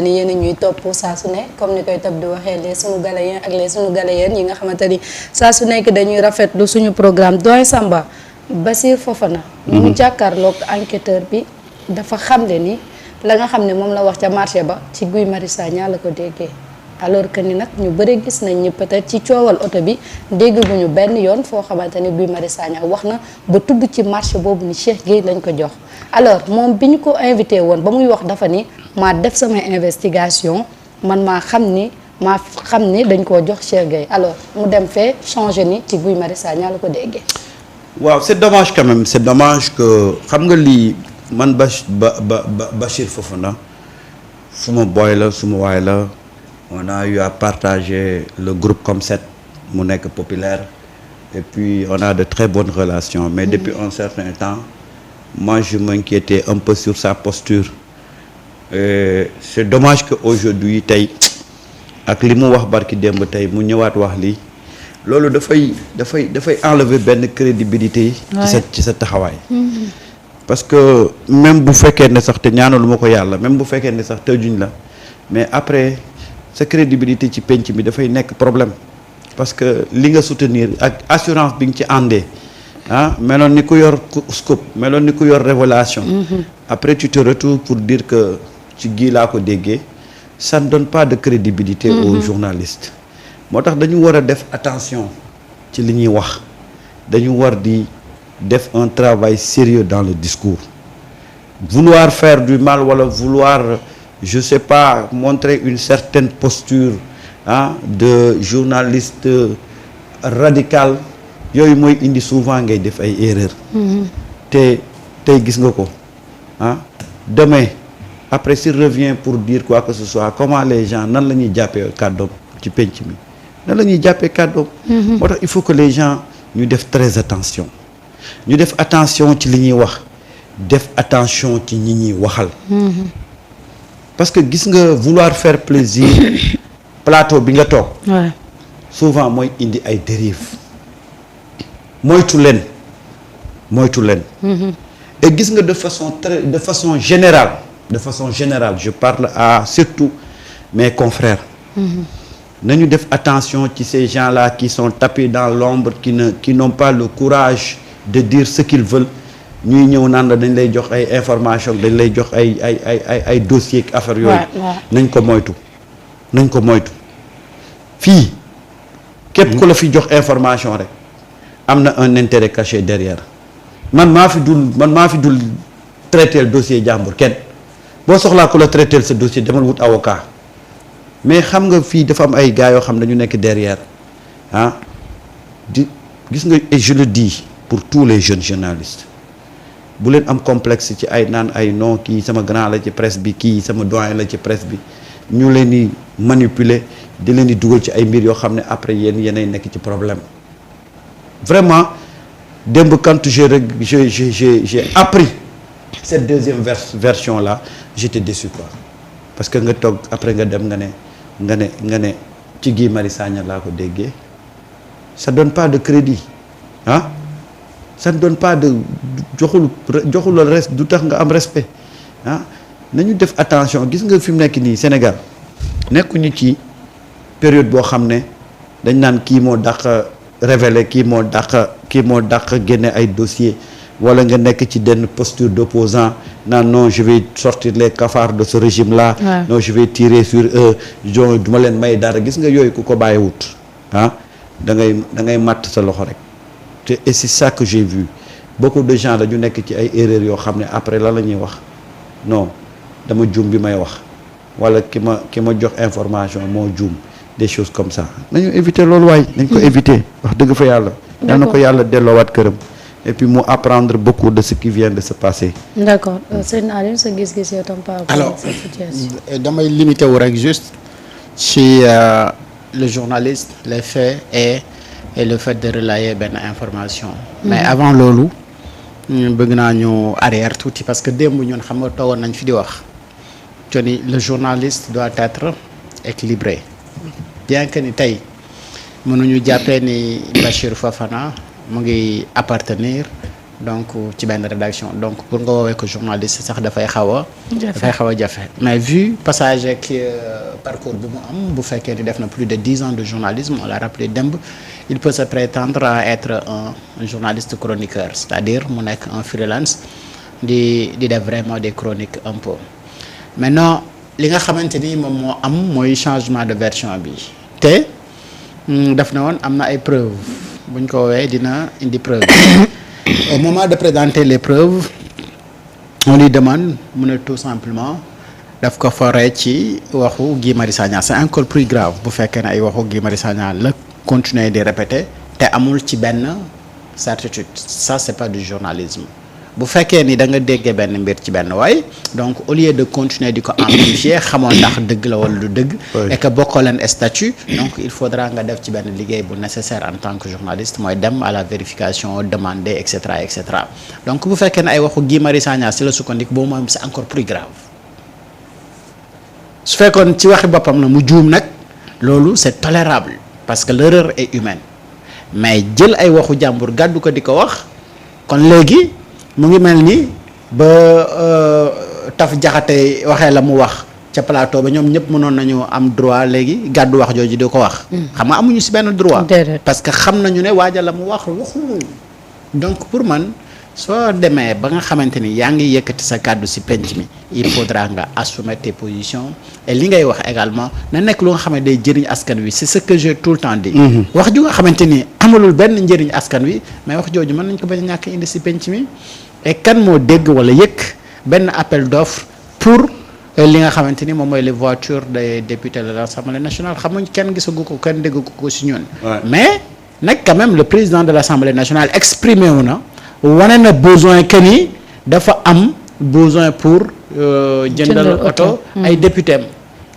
ni yéen ñuy topp saa su ne comme ni koy tab di waxee les sunu galayens ak les sunu galayennes yi nga xamante ni saa su nekk dañuy rafetlu suñu programme doyen Samba Bassirou Fofana mu jàkkaarloog enquêteur bi dafa xamle ni la nga xam ne moom la wax ca marché ba ci Guy Marius Sagna la ko déggee alors que ni nag ñu bëri gis nañ ni peut-être ci coowal oto bi dégguñu benn yoon foo xamante ni Guy Marius Sagna wax na ba tudd ci marché boobu ni Cheikh Gueye lañ ko jox alors moom bi ñu ko invité woon ba muy wax dafa ni maa def sama investigation man maa xam ni dañ koo jox Cheikh Gueye alors mu dem fee changé ni ci Guy Marius Sagna la ko déggee. waaw c'est dommage quand même c'est dommage que xam nga lii man Bachir Fofana suma boy la suma waay la. On a eu à partager le groupe Comme7 mu nekk populaire et puis on a de très bonnes relations mais depuis un certain temps moi je m'inquiétais un peu sur sa posture et c'est dommage que aujourd'hui tey ak li mu wax barki démb tey mu ñëwaat wax lii loolu dafay enlever benn crédibilité ci sa taxawaay parce que même bu fekkee ne sax te ñaanalu ma ko yàlla même bu fekkee ne sax tëjuñ la mais après sa crédibilité ci penc mi dafay nekk problème parce que li nga soutenir ak assurance bi nga ci àndee meloon ni ku yor scoop meloon ni ku yor révélation après tu te retrouves pour dire que ci gii laa ko déggee ça ne donne pas de crédibilité aux journalistes moo tax dañu war a def attention ci li ñuy wax dañu war di def un travail sérieux dans le discours vouloir faire du mal wala vouloir je sais pas montrer une certaine posture de journaliste radical yooyu mooy indi souvent ngay def ay erreurs te tey gis nga ko demain après s'il revient pour dire quoi que ce soit comment les gens nan la ñuy jàppee kàddoom ci penc mi nan la ñuy jàppee kàddoom moo tax il faut que les gens ñu def très attention ñu def attention ci li ñuy wax def attention ci ñi ñuy waxal parce que gis nga vouloir faire plaisir plateau bi nga toog souvent mooy indi ay dérives moytu leen et gis nga de façon générale je parle à surtout mes confrères nañu def attention ci ces gens-là qui sont tapés dans l'ombre qui n'ont pas le courage de dire ce qu'ils veulent ñuy ñëw naan la dañ lay jox ay information dañ lay jox ay dossier ak affaire yooyu nañ ko moytu fii képp ku la fi jox information rek am na un intérêt caché derrière man maa fi dul traiter le dossier jàmbur kenn boo soxlaa ku la traiter sa dossier demal wut avocat mais xam nga fii dafa am ay gars yoo xam ne dañu nekk derrière di gis nga et je le dis pour tous les jeunes journalistes bu leen am complexe ci ay naan ay non kii sama grand la ci presse bi kii sama doyen la ci presse bi ñu leen di manipuler di leen di dugal ci ay mbir yoo xam ne après yéenay nekk ci problème vraiment démb quand j'ai appris cette deuxième version là j'étais déçu quoi parce que nga toog après nga dem nga ne ci Guy Marius Sagna laa ko déggee ça donne pas de crédit ça ne donne pas de joxul reste du tax nga am respect nañu def attention gis nga fi mu nekk nii Sénégal nekkuñu ci période boo xam ne dañ naan kii moo dàq révéler kii moo dàq génne ay dossiers wala nga nekk ci benn posture d'opposant naan non je vais sortir les cafards de ce régime là non je vais tirer sur eux du ma leen may dara gis nga yooyu ku ko bàyyiwut da ngay màtt sa loxo rek et c'est ça que j'ai vu beaucoup de gens dañu nekk ci ay erreurs yoo xam ne après la ñuy wax non dama juum bi may wax wala ki ma jox information moo juum des choses comme ça nañu éviter loolu waay nañ ko éviter wax dëgg fa yàlla yal na ko yàlla delloowaat këram et puis mu apprendre beaucoup de ce qui vient de se passer. D'accord sëñ Aliou sa gis-gis yow tam par rapport à cette situation. damay limité wu rek juste ci le journaliste les faits et le fait de relayer benn information. mais avant loolu bëgg naa ñu arrière tuuti parce que démb ñun xam nga toogoon nañ fi di wax que ni le journaliste doit être équilibré bien que ni tey mënuñu jàppee ni Bachir Fofana mu ngi appartenir donc ci benn rédaction donc pour nga woowee ko journaliste sax dafay xaw a jafe mais vu passage ak parcours bi mu am bu fekkee ni def na plus de 10 ans de journalisme on l'a rappelé démb il peut se prétendre à être un journaliste chroniqueur c'est-à-dire mu nekk un freelance di def vraiment des chroniques un peu maintenant li nga xamante ni moom moo am mooy changement de version bi te daf na woon am na ay preuves buñ ko woowee dina indi preuve au moment de présenter les preuves on lui demande mu ne tout simplement daf ko foree ci waxu Guy Marius Sagna c'est encore plus grave bu fekkee ne ay waxu Guy Marius Sagna la continuer di répéter te amul ci benn certitude ça c'est pas du journalisme bu fekkee ni da nga déggee benn mbir ci benn waay donc au lieu de continuer di ko amplifier xamoon ndax dëgg la wala du dëgg et que bokkoo leen statut donc il faudra nga def ci benn liggéey bu nécessaire en tant que journaliste mooy dem à la vérification demander et cetera donc bu fekkee ne ay waxu Guy Marius Sagna si la sukkandiku boobu moom c'est encore plus grave su fekkoon ci waxi boppam na mu juum nag loolu c'est tolérable parce que l'erreur est humaine mais jël ay waxu jàmbur gàddu ko di ko wax kon léegi mu ngi mel ni ba Taf Jaxate waxee la mu wax ca plateau ba ñoom ñëpp mënoon nañu am droit léegi gàddu wax jooju di ko wax. xam nga amuñu ci benn droit. parce que xam nañu ne waaja la mu wax waxul. donc pour man soo demee ba nga xamante ni yaa ngi yëkkati sa kàddu ci penc mi il faudra nga assumer tes positions et li ngay wax également na nekk lu nga xam ne day jëriñ askan wi c'est ce que j'ai tout le temps dit. wax ju nga xamante ni amalul benn njëriñ askan wi mais wax jooju mën nañ ko bañ a ñàkk indi ci penc mi. et kan moo dégg wala yëkk benn appel d'offre pour li nga xamante ni moom mooy les voitures des députés de l'Assemblée nationale xamuñ kenn gisagu ko kenn déggu ko ci ñun. mais nag quand même le président de l'Assemblée nationale exprimé wu na wane na besoin que ni dafa am besoin pour jëndal oto ay député am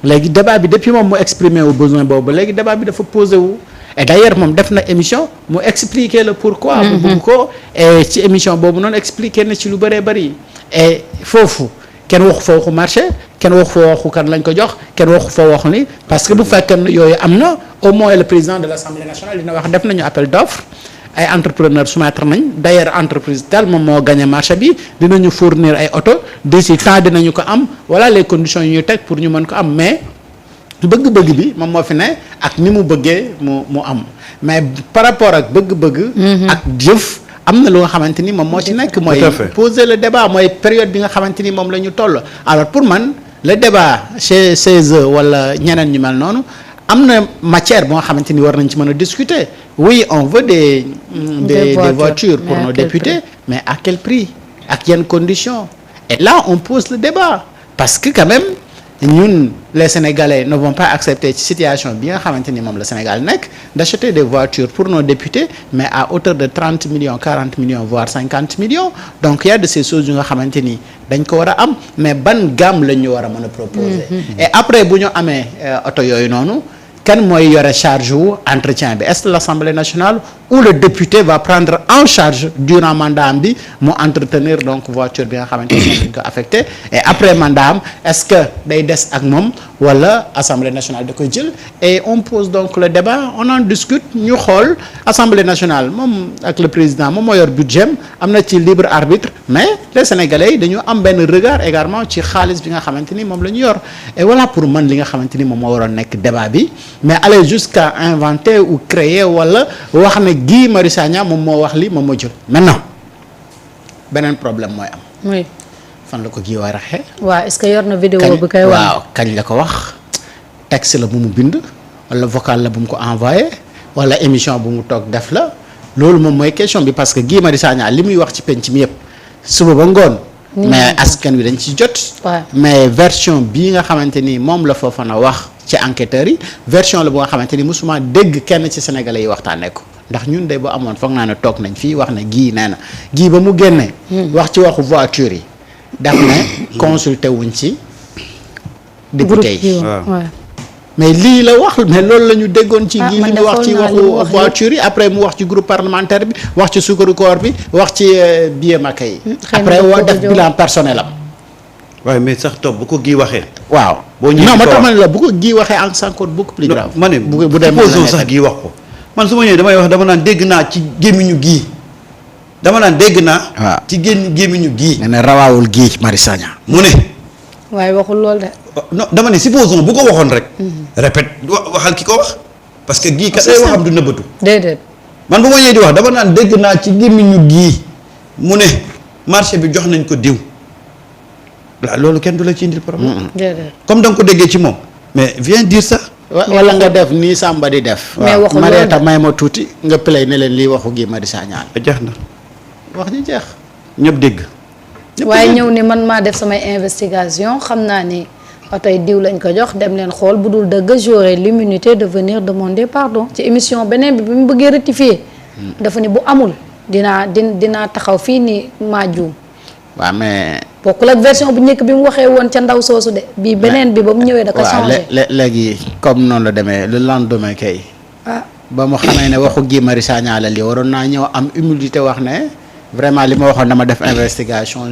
léegi débat bi depuis moom mu exprimé wu besoin boobu léegi débat bi dafa posé wu. et d'ailleurs moom def na émission mu expliquer le pourquoi mu bëgg ko et ci émission boobu noonu expliquer na ci lu bëree bëri et foofu kenn waxu fa waxu marché kenn waxu fa waxu kan lañ ko jox kenn waxu fa waxu ni parce que bu fekkee yooyu am na au moins le président de l'Assemblée nationale dina wax def nañu appel d'offre ay entrepreneurs soumettre nañ d'ailleurs entreprise tel moom moo gagné marché bi dinañu fournir ay oto d'ici temps dinañu ko am voilà les conditions yu ñu teg pour ñu mën ko am mais bëgg-bëgg bi moom moo fi ne ak ni mu bëggee mu am mais par rapport ak bëgg-bëgg ak jëf am na lu nga xamante ni moom moo ci nekk mooy poser le débat mooy période bi nga xamante ni moom la ñu toll alors pour man le débat chez CESE wala ñeneen ñu mel noonu am na matière bu nga xamante ni war nañ ci mën a discuter oui on veut des voitures pour nos députés mais à quel prix ak yenn conditions et là on pose le débat parce que quand même ñun les Sénégalais ne vont pas accepter ci situation bi nga xamante ni moom la Sénégal nekk d'acheter des voitures pour nos députés mais à hauteur de 30 millions 40 millions voire 50 millions donc il y a de ces choses yu nga xamante ni dañ ko war a am mais ban gamme la ñu war a mën a proposer et après bu ñu amee oto yooyu noonu kan mooy yore charge wu entretien bi est-ce que l'Assemblée nationale ou le député va prendre en charge durant mandat am bi mu entretenir donc voiture bi nga xamante ni dañ ko affecté et après mandat am est-ce que day des ak moom wala Assemblée nationale da koy jël et on pose donc le débat on en discute ñu xool Assemblée nationale moom ak le président moom moo yor budget am na ci libre arbitre mais les Sénégalais yi dañu am benn regard également ci xaalis bi nga xamante ni moom la ñu yor et voilà pour man li nga xamante ni moom moo waroon nekk débat bi mais aller jusqu'à inventer ou créer wala wax ne Guy Marius Sagna moom moo wax li moom moo jël maintenant beneen problème mooy am. oui. fan la ko Guy war a xee. waaw est-ce que yor na vidéo bi koy wax waaw kañ la ko wax texte la bu mu bind wala vocal la bu mu ko envoyé wala émission bu mu toog def la loolu moom mooy question bi parce que Guy Marius Sagna li muy wax ci penc mi yëpp suba ba ngoon. mais askan wi dañ ci jot. mais version bii nga xamante ni moom la Fofana wax. ci enquêteurs yi version la bu nga xamante ni musuma dégg kenn ci sénégalais yi waxtaanee ko ndax ñun de bu amoon foog naa ne toog nañ fii wax ne Guy nee na Guy ba mu génnee. wax ci waxu voiture yi. daf ne consulté wuñ ci député yi. mais lii la wax mais loolu la ñu déggoon ci Guy li mu wax ci waxu voiture yi après mu wax ci groupe parlementaire bi wax ci sukkaru koor bi wax ci billet Makka yi. après woo def bilan personnel am. waaye mais sax topp bu ko Guy waxee. waaw boo ñëwee non ma tax ma ne la bu ko Guy waxee en encore beaucoup plus grave. ma ne bu dee sax Guy wax ko man su ma ñëwee damay wax dama naan dégg naa ci gémmiñu Guy dama naan dégg naa. waaw ci gémmiñu gii. nga ne rawaawul Guy Marius Sagna. mu ne. waaye waxul lool de. non dama ne supposons bu ko waxoon rek. répète waxal ki ko wax. parce que gii kat ay waxam du nëbbatu. déedéet. man bu ma ñëwee di wax dama naan dégg naa ci gémmiñu gii mu ne marché bi jox nañ ko diw. waaw loolu kenn du la ci indil problème. déedéet. comme da nga ko déggee ci moom. mais viens dire ça. wala nga def nii Samba di def. mais waxul loolu Marieta may ma tuuti nga play ne leen lii waxu Guy Marius Sagna jeex na wax ji jeex. ñëpp dégg. waaye ñëw ni man maa def samay investigation xam naa ni otoy diw lañ ko jox dem leen xool bu dul dëgg j'aurai l'immunité de venir demander pardon ci émission beneen bi mu bëggee rectifier dafa ni bu amul dinaa taxaw fii ni maa juum. waaw mais. bokkul ak version bu njëkk bi mu waxee woon ca ndaw soosu de. bii beneen bi ba mu ñëwee da ko changé. léegi comme noonu la demee le lendemain kay. ba mu xamee ne waxu Guy Marius Sagna la lii waroon naa ñëw am humilité wax ne vraiment li ma waxoon dama def investigation.